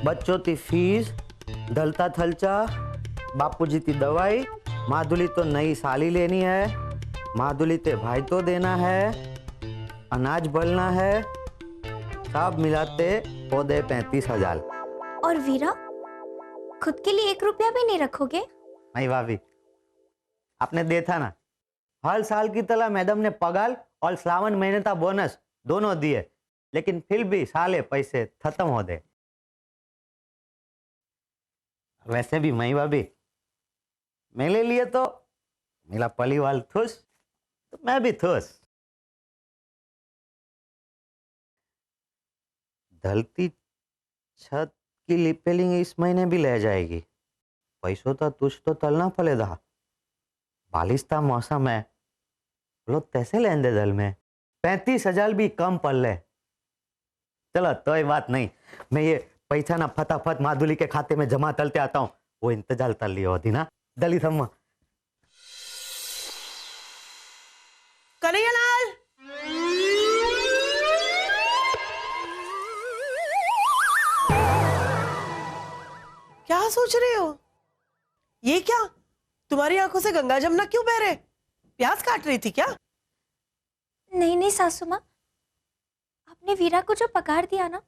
बच्चों की फीस, धलता थलचा, बापूजी की दवाई, माधुली तो नई साली लेनी है, माधुली ते भाई तो देना है, अनाज बलना है, सब मिलाते पौधे 35,000। और वीरा, खुद के लिए 1 रुपया भी नहीं रखोगे? नहीं भाभी, आपने देखा ना, हर साल की तरह मैडम ने पगार और श्रावण महीने का बोनस दोनों दिए, लेकिन फिर भी साले पैसे खत्म हो गए। वैसे भी मई भाभी, मेरे लिए तो मेरा परिवार खुश तो मैं भी खुश। ढलती छत की रिपेयरिंग इस महीने भी ले जाएगी। पैसों तो तुझ तो तलना पड़ेगा। बारिश का मौसम है, लोग कैसे लेंगे दल में? 35,000 भी कम पड़ ले। चलो तो ये बात नहीं, मैं ये पैसा ना फटाफट माधुली के खाते में जमा करते आता हूँ। वो इंतजार कर लियो होती ना दलित अम्मा। कन्हैयालाल, क्या सोच रहे हो? ये क्या, तुम्हारी आंखों से गंगा जमुना क्यों बह रहे? प्याज काट रही थी क्या? नहीं नहीं सासू माँ, आपने वीरा को जो पगार दिया ना,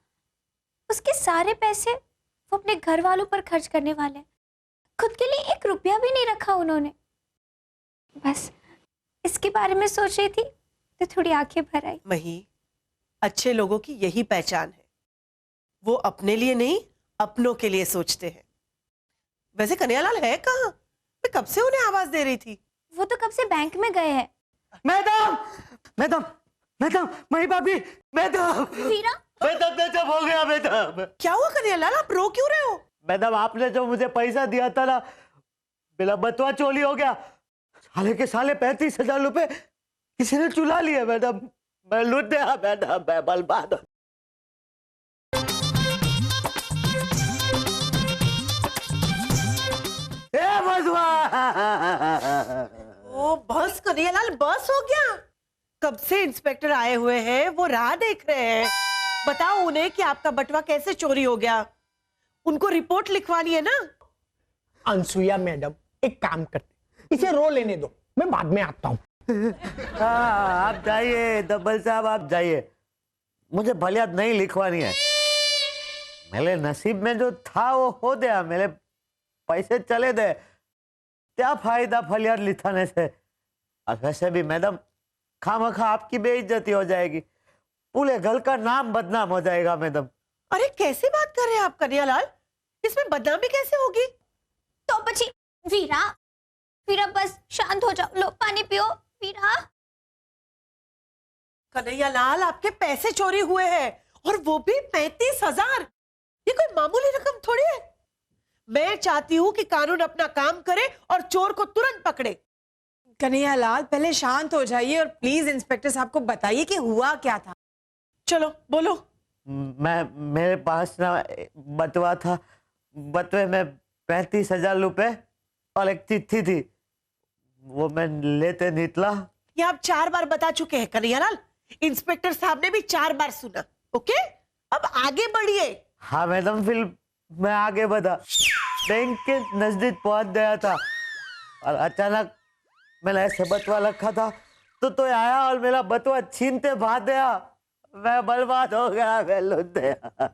उसके सारे पैसे वो अपने घर वालों पर खर्च करने वाले हैं। खुद के लिए 1 रुपया भी नहीं रखा उन्होंने। बस इसके बारे में सोच रही थी तो थोड़ी आंखें भर आई। मही, अच्छे लोगों की यही पहचान है, वो अपने लिए नहीं अपनों के लिए सोचते हैं। वैसे कन्हैयालाल है कहाँ? मैं कब से उन्हें आवाज दे रही थी। वो तो कब से बैंक में गए हैं। मैडम मैडम मैडम, मई भाभी, मैडम वीरा, मैडम मैडम हो गया मैडम। क्या हुआ कन्हैयालाल, आप रो क्यों रहे हो? मैडम आपने जो मुझे पैसा दिया था ना, मेरा बटुआ चोरी हो गया। साले के साले 35,000 रुपए किसी ने चुरा लिए मैडम। मैं लूट गया मैडम, मैं बर्बाद। ओ बस कन्हैयालाल, बस हो गया। कब से इंस्पेक्टर आए हुए हैं, वो राह देख रहे हैं। बताओ उन्हें कि आपका बटुआ कैसे चोरी हो गया। उनको रिपोर्ट लिखवानी है ना। अनसुईया मैडम, एक काम करते, इसे रो लेने दो, मैं बाद में आता हूँ। आप जाइए दब्बल साहब, आप जाइए, मुझे फरियाद नहीं लिखवानी है। मेरे नसीब में जो था वो हो गया, मेरे पैसे चले गए, क्या फायदा फरियाद लिखाने से। और वैसे भी मैडम, खामखा आपकी बेइज्जती हो जाएगी, पूरे घर का नाम बदनाम हो जाएगा मैडम। अरे कैसी बात कर रहे हैं आप कन्हैयालाल, इसमें बदनामी कैसे होगी? तो बची वीरा, वीरा बस शांत हो जाओ, लो पानी पियो। वीरा, कन्हैयालाल, आपके पैसे चोरी हुए हैं और वो भी 35,000। ये कोई मामूली रकम थोड़ी है। मैं चाहती हूँ कि कानून अपना काम करे और चोर को तुरंत पकड़े। कन्हैयालाल, पहले शांत हो जाइए और प्लीज इंस्पेक्टर साहब को बताइए कि हुआ क्या था। चलो बोलो। मेरे पास ना बटुआ था, बटुए में 35,000 रुपए और एक चिट्ठी थी, वो मैं लेते निकला। ये आप 4 बार बता चुके हैं कन्हैयालाल, इंस्पेक्टर साहब ने भी 4 बार सुना। ओके, अब आगे बढ़िए। हाँ मैडम, फिर मैं आगे बढ़ा, बैंक के नजदीक पहुंच गया था और अचानक मैंने ऐसे बटुआ रखा था तो आया और मेरा बटुआ छीनते भाग गया। मैं बर्बाद हो गया, मैं लुट गया।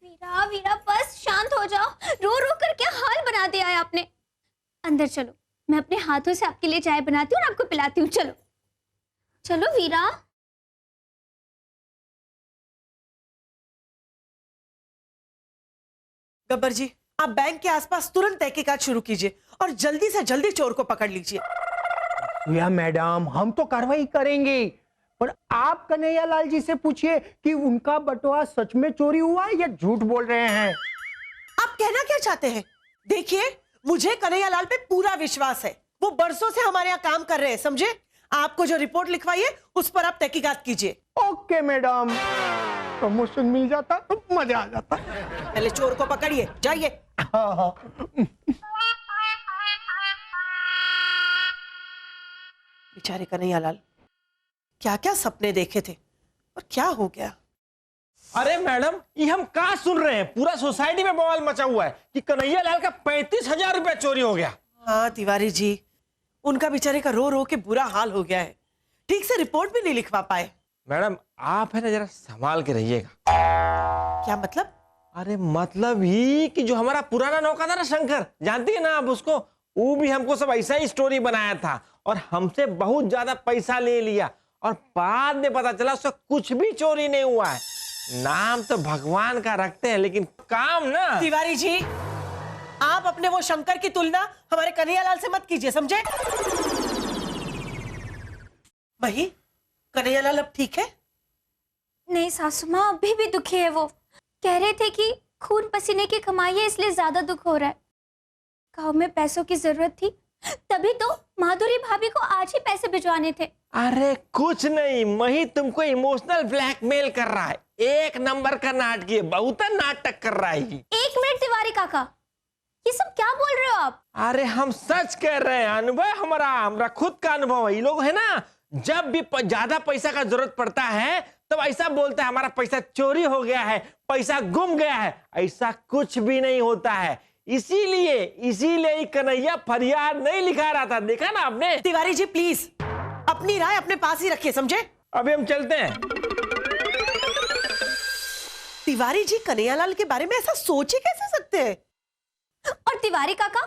वीरा, वीरा बस शांत हो जाओ, रो रो कर क्या हाल बना दिया है आपने। अंदर चलो, मैं अपने हाथों से आपके लिए चाय बनाती हूँ और आपको पिलाती हूँ। चलो चलो वीरा। गब्बर जी, आप बैंक के आसपास तुरंत तहकीकात शुरू कीजिए और जल्दी से जल्दी चोर को पकड़ लीजिए। या मैडम, हम तो कार्रवाई करेंगे, पर आप कन्हैयालाल जी से पूछिए कि उनका बटुआ सच में चोरी हुआ है या झूठ बोल रहे हैं। आप कहना क्या चाहते हैं? देखिए, मुझे कन्हैयालाल पे पूरा विश्वास है, वो बरसों से हमारे यहाँ काम कर रहे हैं, समझे? आपको जो रिपोर्ट लिखवाई है उस पर आप तहकीकात कीजिए। ओके मैडम, प्रमोशन मिल जाता तो मजा आ जाता। पहले चोर को पकड़िए, जाइए। हाँ। बेचारे कन्हैयालाल, क्या क्या सपने देखे थे और क्या हो गया। अरे मैडम, ये हम कहाँ सुन रहे हैं? पूरा सोसाइटी में बवाल मचा हुआ है कि कन्हैया लाल का 35,000 रुपया चोरी हो गया। हाँ तिवारी जी, उनका बेचारे का रो रो के बुरा हाल हो गया है, ठीक से रिपोर्ट भी नहीं लिखवा पाए। मैडम आप है ना जरा संभाल के रहिएगा। क्या मतलब? अरे मतलब ही कि जो हमारा पुराना नौका था ना शंकर, जानती है ना आप उसको, वो भी हमको सब ऐसा ही स्टोरी बनाया था और हमसे बहुत ज्यादा पैसा ले लिया और बाद में पता चला उससे कुछ भी चोरी नहीं हुआ है। नाम तो भगवान का रखते हैं लेकिन काम ना। तिवारी जी, आप अपने वो शंकर की तुलना हमारे कन्हैयालाल से मत कीजिए, समझे? वही कन्हैयालाल अब ठीक है? नहीं सासू माँ, अभी भी दुखी है। वो कह रहे थे कि खून पसीने की कमाई है इसलिए ज्यादा दुख हो रहा है। गांव में पैसों की जरूरत थी, तभी तो माधुरी भाभी को आज ही पैसे भिजवाने थे। अरे कुछ नहीं, मही तुमको इमोशनल ब्लैकमेल कर रहा है। एक नंबर का नाटक है, बहुत नाटक कर रहा है। एक मिनट तिवारी काका, ये सब क्या बोल रहे हो आप? अरे हम सच कह रहे हैं, अनुभव हमारा खुद का अनुभव है। ये लोग है ना, जब भी ज्यादा पैसा का जरूरत पड़ता है तब ऐसा बोलता है हमारा पैसा चोरी हो गया है, पैसा गुम गया है। ऐसा कुछ भी नहीं होता है। इसीलिए कन्हैया फरियाद नहीं लिखा रहा था, देखा ना आपने। तिवारी जी प्लीज अपनी राय अपने पास ही रखिए, समझे? अभी हम चलते हैं। तिवारी जी कन्हैयालाल के बारे में ऐसा सोच ही कैसे सकते हैं? और तिवारी काका,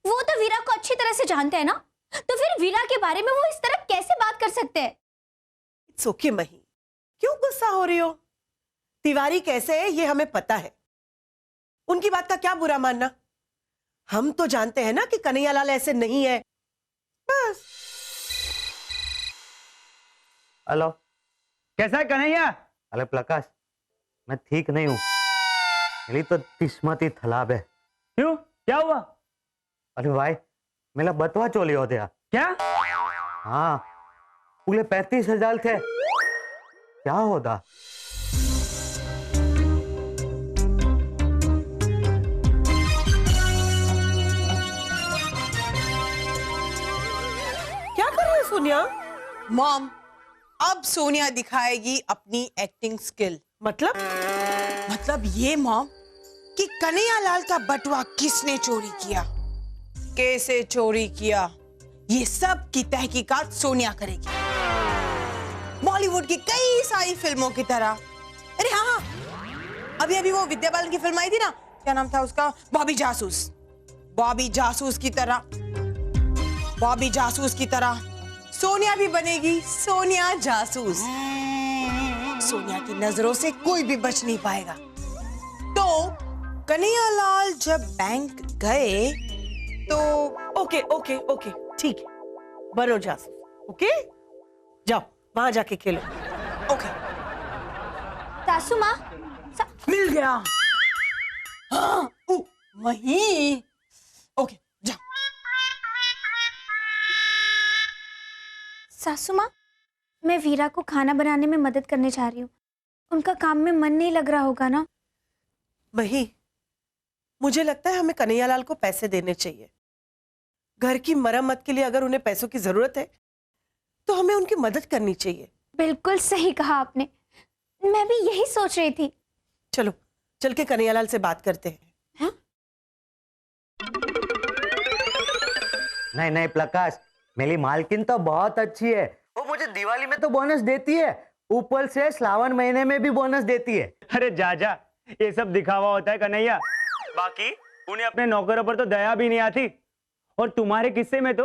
वो तो वीरा को अच्छी तरह से जानते हैं ना, तो फिर वीरा के बारे में वो इस तरह कैसे बात कर सकते हैं? इट्स ओके मही, क्यों गुस्सा हो रही हो? तिवारी कैसे है ये हमें पता है, उनकी बात का क्या बुरा मानना। हम तो जानते हैं ना कि कन्हैयालाल ऐसे नहीं है, बस। हेलो, कैसा है कन्हैया? अरे प्रकाश, मैं ठीक नहीं हूँ। मेरी तो किस्मत ही खराब है। क्यों, क्या हुआ? अरे भाई, मेरा बटवा चोरी हो गया। क्या? हाँ, पूरे 35,000 थे। क्या होगा? क्या कर रहे हो सोनिया? मॉम, अब सोनिया दिखाएगी अपनी एक्टिंग स्किल। मतलब ये मॉम कि कन्हैयालाल का बटुआ किसने चोरी किया, कैसे चोरी किया, ये सब की तहकीकात सोनिया करेगी, बॉलीवुड की कई सारी फिल्मों की तरह। अरे हाँ, अभी वो विद्या बालन की फिल्म आई थी ना, क्या नाम था उसका, बॉबी जासूस। बॉबी जासूस की तरह सोनिया भी बनेगी सोनिया जासूस। सोनिया की नजरों से कोई भी बच नहीं पाएगा। तो कन्हैयालाल जब बैंक गए तो ओके ओके ओके, ठीक है, बनो जासूस। ओके, जाओ वहां जाके खेलो। ओके, सासू माँ, मिल गया। हाँ, वही। ओके, जाओ। सासू माँ, मैं वीरा को खाना बनाने में मदद करने जा रही हूँ। उनका काम में मन नहीं लग रहा होगा ना? वही, मुझे लगता है हमें कन्हैयालाल को पैसे देने चाहिए। घर की मरम्मत के लिए अगर उन्हें पैसों की जरूरत है तो हमें उनकी मदद करनी चाहिए। बिल्कुल सही कहा आपने, मैं भी यही सोच रही थी। चलो चल के कन्हैयालाल से बात करते हैं। हाँ? नहीं प्रकाश, मेरी मालकिन तो बहुत अच्छी है। वो मुझे दिवाली में तो बोनस देती है, ऊपर से श्रावण महीने में भी बोनस देती है। अरे जा, ये सब दिखावा होता है कन्हैया। बाकी उन्हें अपने नौकरों पर तो दया भी नहीं आती। और तुम्हारे किस्से में तो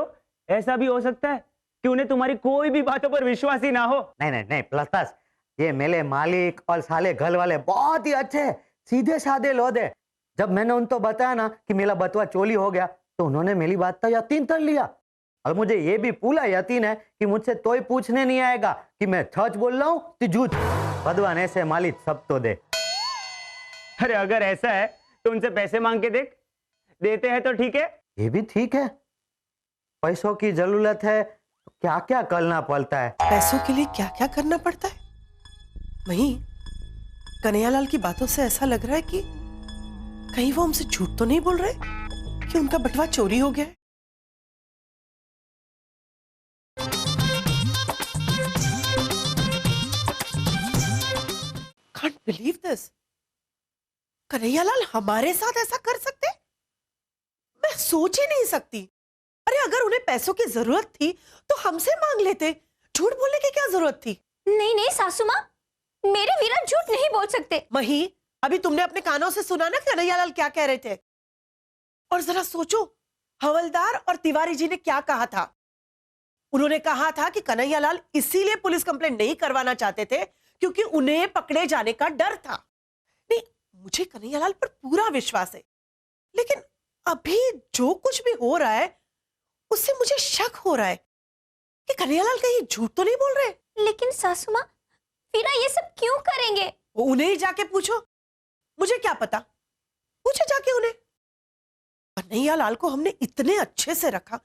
ऐसा भी हो सकता है कि उन्हें तुम्हारी कोई भी बातों पर विश्वास ही ना हो। नहीं प्रकाश, ये मेरे मालिक और साले घर वाले बहुत ही अच्छे सीधे साधे लोग हैं। जब मैंने उनको बताया ना कि मेरा बटुआ चोरी हो गया तो उन्होंने मेरी बात का यकीन कर लिया। और मुझे ये भी पूरा यकीन है कि मुझसे कोई पूछने नहीं आएगा कि मैं सच बोल रहा हूँ कि झूठ। भगवान ऐसे मालिक सब तो दे। अरे अगर ऐसा है तो उनसे पैसे मांग के देख, देते हैं तो ठीक है। ये भी ठीक है, पैसों की जरूरत है तो क्या क्या करना पड़ता है। पैसों के लिए क्या क्या करना पड़ता है? वहीं कन्हैयालाल की बातों से ऐसा लग रहा है कि कहीं वो हमसे झूठ तो नहीं बोल रहे कि उनका बटुआ चोरी हो गया है। Can't believe this? कन्हैयालाल हमारे साथ ऐसा कर सकते? मैं सोच ही नहीं सकती। अरे अगर उन्हें पैसों की जरूरत थी तो हमसे मांग लेते, झूठ बोलने की क्या जरूरत थी? नहीं नहीं सासू माँ, मेरे वीरा झूठ नहीं बोल सकते। मही, अभी तुमने अपने कानों से सुना ना कन्हैयालाल क्या कह रहे थे? और जरा सोचो, हवलदार और तिवारी जी ने क्या कहा था। उन्होंने कहा था कि कन्हैयालाल इसीलिए पुलिस कंप्लेंट नहीं करवाना चाहते थे क्योंकि उन्हें पकड़े जाने का डर था। नहीं, मुझे कन्हैयालाल पर पूरा विश्वास है, लेकिन अभी जो कुछ भी हो रहा है उससे मुझे शक हो रहा है कि कन्हैयालाल कहीं झूठ तो नहीं बोल रहे। लेकिन सासू माँ, वीरा ये सब क्यों करेंगे? उन्हें ही जाके पूछो, मुझे क्या पता। पूछो जाके उन्हें। कन्हैयालाल को हमने इतने अच्छे से रखा,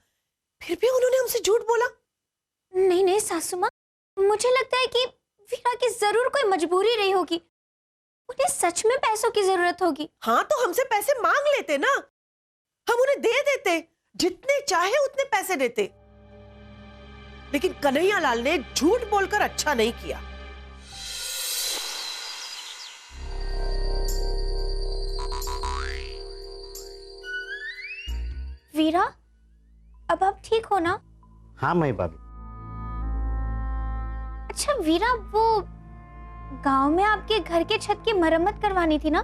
फिर भी उन्होंने हमसे झूठ बोला। नहीं नहीं सासू माँ, मुझे लगता है कि वीरा की जरूर कोई मजबूरी रही होगी। उन्हें सच में पैसों की जरूरत होगी। हाँ तो हमसे पैसे मांग लेते ना, हम उन्हें दे देते, जितने चाहे उतने पैसे देते। लेकिन कन्हैयालाल ने झूठ बोलकर अच्छा नहीं किया। वीरा, अब आप ठीक हो ना? हाँ मई भाभी। अच्छा वीरा, वो गांव में आपके घर के छत की मरम्मत करवानी थी ना?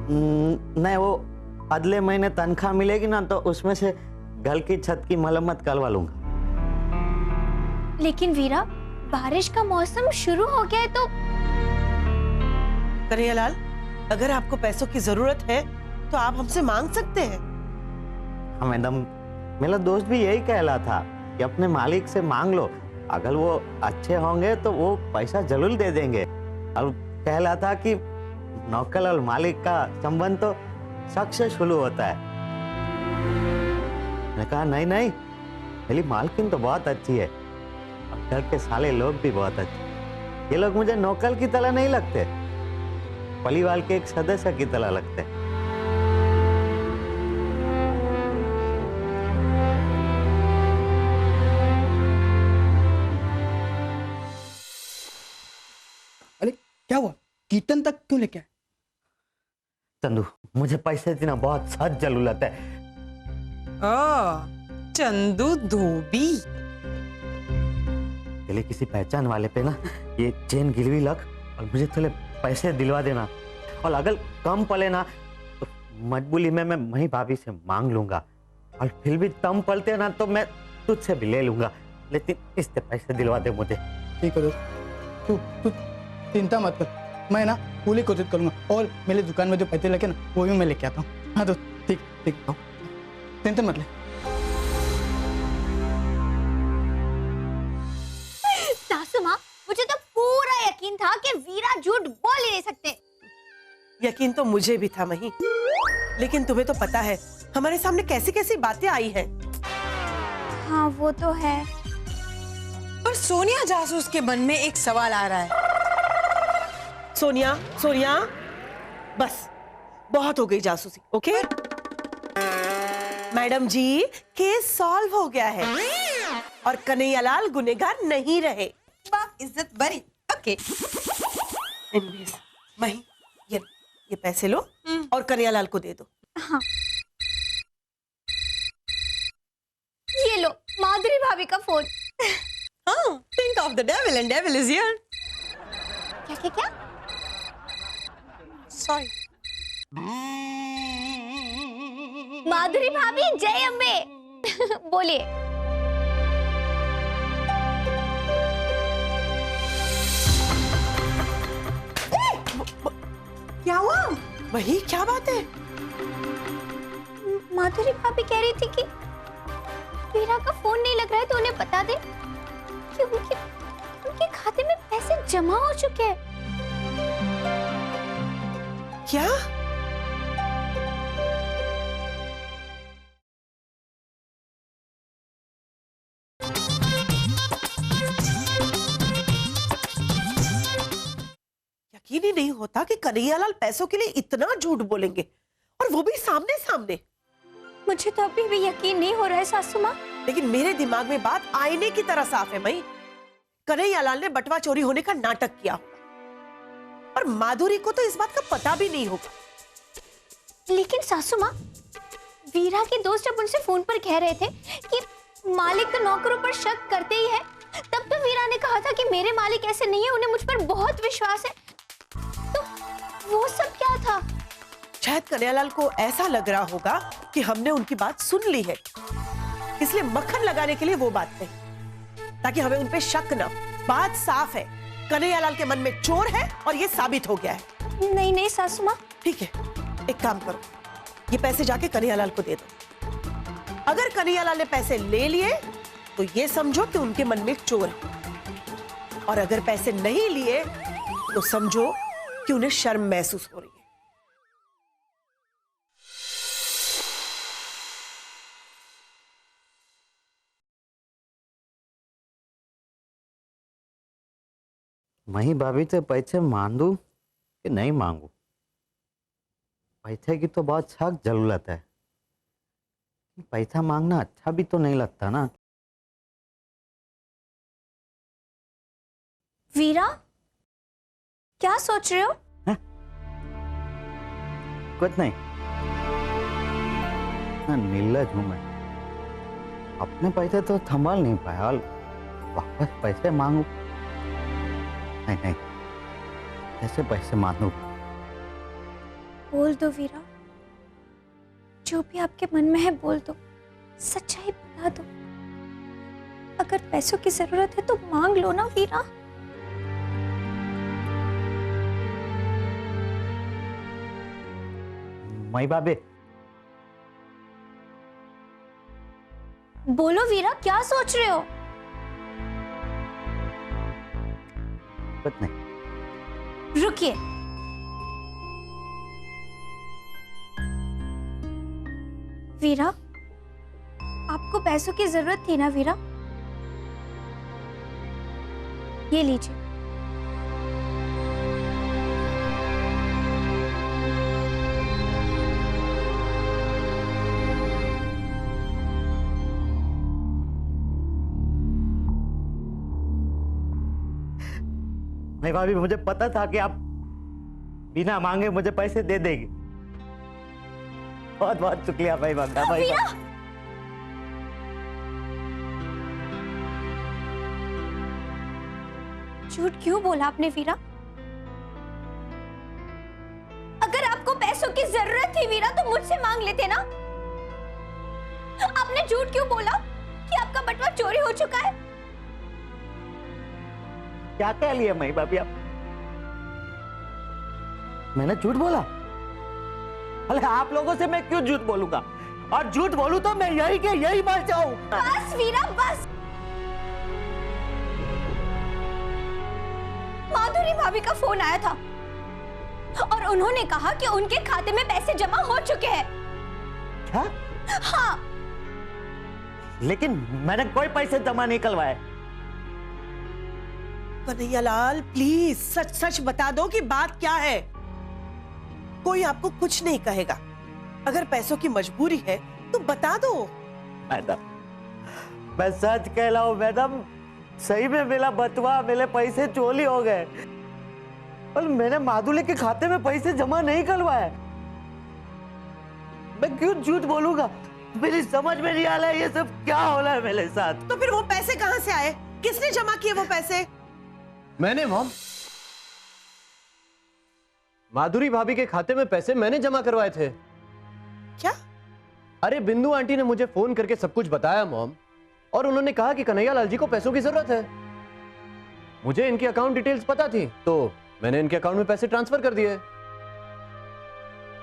नहीं, वो अगले महीने तनख्वाह मिलेगी ना तो उसमें से घर की छत की मरम्मत करवा लूंगा। लेकिन वीरा, बारिश का मौसम शुरू हो गया है तो। कन्हैयालाल, अगर आपको पैसों की जरूरत है तो आप हमसे मांग सकते हैं। हाँ मैडम, मेरा दोस्त भी यही कह रहा था कि अपने मालिक से मांग लो, अगर वो अच्छे होंगे तो वो पैसा जरूर दे देंगे। और कह रहा था कि नौकर और मालिक का संबंध तो शक से शुरू होता है। मैंने कहा नहीं नहीं, मेरी मालकिन तो बहुत अच्छी है और घर के साले लोग भी बहुत अच्छे। ये लोग मुझे नौकर की तरह नहीं लगते, परिवार के एक सदस्य की तरह लगते हैं। अरे क्या हुआ, कीर्तन तक क्यों लेके आए? चंदू, मुझे पैसे की ना बहुत सख्त जरूरत है। चंदू धोबी। पहले किसी पहचान वाले पे ना ये चेन गिरवी रख और मुझे थोड़े पैसे दिलवा देना, और अगर कम पड़े ना तो मजबूरी में मैं वही भाभी से मांग लूंगा, और फिर भी कम पड़ते ना तो मैं तुझसे भी ले लूंगा, लेकिन इससे पैसे दिलवा दे मुझे। ठीक है दोस्त, तू चिंता मत कर, मैं ना पूरी कोशिश करूंगा और मेरे दुकान में जो पैसे लगे ना वो भी मैं लेके आता हूँ। हाँ दोस्त, ठीक ठीक, टेंशन मत ले। सासू माँ, मुझे तो पूरा यकीन था कि वीरा झूठ बोल ही नहीं सकते। यकीन तो मुझे भी था मही, लेकिन तुम्हें तो पता है हमारे सामने कैसी कैसी बातें आई हैं। हाँ वो तो है। पर सोनिया जासूस के मन में एक सवाल आ रहा है। सोनिया, सोनिया, बस बहुत हो गई जासूसी, ओके? मैडम जी, केस सॉल्व हो गया है और कन्हैयालाल गुनहगार नहीं रहे। इज्जत बरी। ओके। एनीवेज, मही, ये पैसे लो और कन्हैयालाल को दे दो। हाँ, ये लो माधुरी भाभी का phone. Think of the devil and devil is here. क्या क्या क्या? Sorry. माधुरी भाभी, जय अम्बे। बोलिए। क्या हुआ? वही, क्या बात है? माधुरी भाभी कह रही थी कि वीरा का फोन नहीं लग रहा है तो उन्हें बता दे कि उनके खाते में पैसे जमा हो चुके हैं। क्या? यकीन ही नहीं होता कि कन्हैयालाल पैसों के लिए इतना झूठ बोलेंगे, और वो भी सामने सामने। मुझे तो अभी भी यकीन नहीं हो रहा है सासू माँ। लेकिन मेरे दिमाग में बात आईने की तरह साफ है मई। कन्हैयालाल ने बटवा चोरी होने का नाटक किया होगा। और माधुरी को तो इस बात का पता भी नहीं होगा। लेकिन सासू माँ, वीरा के दोस्त जब उनसे फोन पर कह रहे थे कि मालिक तो नौकरों पर शक करते ही है, तब तो वीरा ने कहा था कि मेरे मालिक ऐसे नहीं है, उन्हें मुझ पर बहुत विश्वास है। तो वो सब क्या था? शायद कन्हैयालाल को ऐसा लग रहा होगा कि हमने उनकी बात सुन ली है, इसलिए मक्खन लगाने के लिए वो बात कही, ताकि हमें उन पे शक न हो। बात साफ है, कन्हैयालाल के मन में चोर है और ये साबित हो गया है। नहीं नहीं सासू माँ। ठीक है, एक काम करो, ये पैसे जाके कन्हैयालाल को दे दो। अगर कन्हैयालाल ने पैसे ले लिए तो ये समझो कि उनके मन में एक चोर है, और अगर पैसे नहीं लिए तो समझो कि उन्हें शर्म महसूस हो रही है। मही भाभी से पैसे मांगू कि नहीं मांगू? पैसे की तो बहुत सख्त जरूरत है। पैसा मांगना अच्छा भी तो नहीं लगता ना। वीरा, क्या सोच रहे हो? कुछ नहीं, ना निर्लज हूं मैं। अपने पैसे तो संभाल नहीं पाया, वापस पैसे मांगू? नहीं नहीं, कैसे पैसे मांगू? बोल दो वीरा, जो भी आपके मन में है बोल दो, सच्चाई बता दो। अगर पैसों की जरूरत है तो मांग लो ना वीरा। मई भाभी, बोलो वीरा, क्या सोच रहे हो? कुछ नहीं। रुकिए, वीरा, आपको पैसों की जरूरत थी ना वीरा? ये लीजिए। नहीं भाभी, मुझे पता था कि आप बिना मांगे मुझे पैसे दे देगी। बहुत बहुत शुक्रिया भाई भाभी। भाई झूठ क्यों बोला आपने वीरा? अगर आपको पैसों की जरूरत थी वीरा तो मुझसे मांग लेते ना। आपने झूठ क्यों बोला कि आपका बटुआ चोरी हो चुका है? क्या कह लिया मई भाभी आप? मैंने झूठ बोला? अरे आप लोगों से मैं क्यों झूठ बोलूंगा? और झूठ बोलूं तो मैं यही के यही मर जाऊं। बस वीरा बस। माधुरी भाभी का फोन आया था और उन्होंने कहा कि उनके खाते में पैसे जमा हो चुके हैं। क्या? हाँ। लेकिन मैंने कोई पैसे जमा नहीं करवाए। कन्हैयालाल प्लीज सच सच बता दो कि बात क्या है। कोई आपको कुछ नहीं कहेगा। अगर पैसों की मजबूरी है तो बता दो। मैडम, मैं सच कह रहा हूं मैडम, सही में मेरा बटुआ, मेरे पैसे चोरी हो गए और मैंने माधुरी के खाते में पैसे जमा नहीं करवाए। मैं क्यों झूठ बोलूंगा? मेरी समझ में नहीं आ रहा है ये सब क्या हो रहा है मेरे साथ। तो फिर वो पैसे कहां से आए? किसने जमा किए वो पैसे? मैंने मॉम, माधुरी भाभी के खाते में पैसे मैंने जमा करवाए थे। क्या? अरे बिंदु आंटी ने मुझे फोन करके सब कुछ बताया मॉम, और उन्होंने कहा कि कन्हैयालाल जी को पैसों की जरूरत है। मुझे इनकी अकाउंट डिटेल्स पता थी तो मैंने इनके अकाउंट में पैसे ट्रांसफर कर दिए।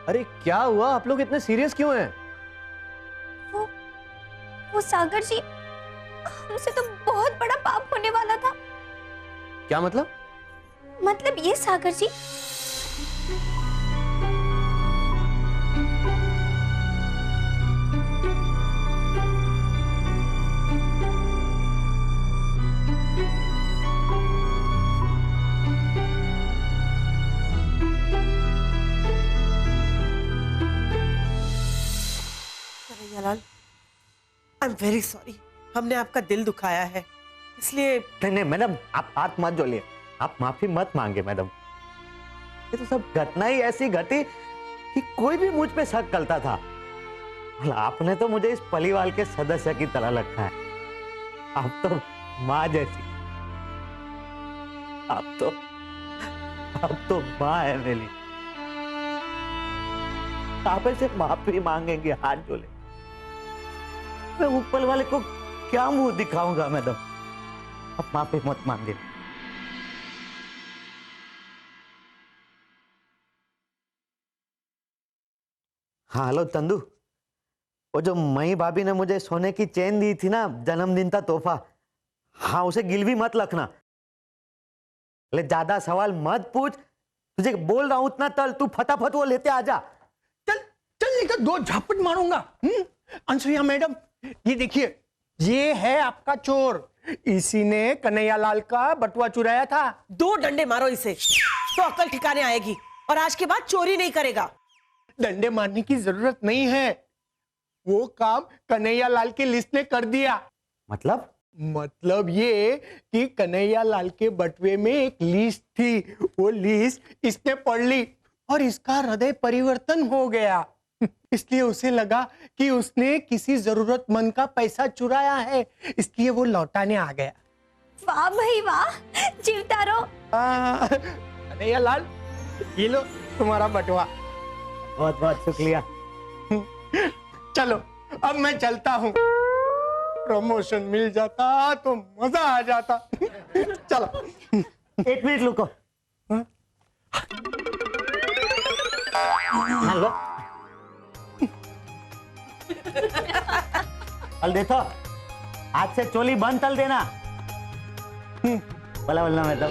अरे क्या हुआ, आप लोग इतने सीरियस क्यों हैं? वो सागर जी, हमसे तो बहुत बड़ा पाप होने वाला था। क्या मतलब? मतलब ये Sagar ji, Kanhaiyalal, I am very sorry. हमने आपका दिल दुखाया है, इसलिए नहीं नहीं मैडम, आप हाथ मत जोड़िए, आप माफी मत मांगे मैडम। ये तो सब घटना ही ऐसी घटी कि कोई भी मुझ पे शक करता था। और आपने तो मुझे इस परिवार के सदस्य की तरह रखा है। आप तो माँ जैसी, आप तो माँ है मेरी। आप ऐसे माफी मांगेंगे हाथ जोड़े, मैं ऊपर वाले को क्या मुंह दिखाऊंगा मैडम? आप माफी मत मांगे। हाँ हेलो चंदू, वो जो मई भाभी ने मुझे सोने की चेन दी थी ना जन्मदिन का तोहफा, हाँ उसे गिलवी मत रखना। ले ज्यादा सवाल मत पूछ, तुझे बोल रहा हूं उतना तल, तू फटाफट वो लेते आजा। चल चल नहीं तो 2 झापट मारूंगा। अनसुईया मैडम, ये देखिए, ये है आपका चोर। इसी ने कन्हैयालाल का बटुआ चुराया था। 2 डंडे मारो इसे तो अकल ठिकाने आएगी और आज के बाद चोरी नहीं करेगा। डंडे मारने की जरूरत नहीं है, वो काम कन्हैयालाल की लिस्ट ने कर दिया। मतलब ये कि कन्हैयालाल के बटुए में एक लिस्ट थी, वो लिस्ट इसने पढ़ ली और इसका हृदय परिवर्तन हो गया। इसलिए उसे लगा कि उसने किसी जरूरतमंद का पैसा चुराया है, इसलिए वो लौटाने आ गया। वाह भाई वाह, जीवता रहो। कन्हैयालाल, ये लो तुम्हारा बटुआ। बहुत बहुत शुक्रिया। चलो अब मैं चलता हूँ, प्रमोशन मिल जाता तो मजा आ जाता। चलो। 1 मिनट रुको। हेलो, तल देखो, आज से चोली बंद तल देना। बोला बोलना मैं तो।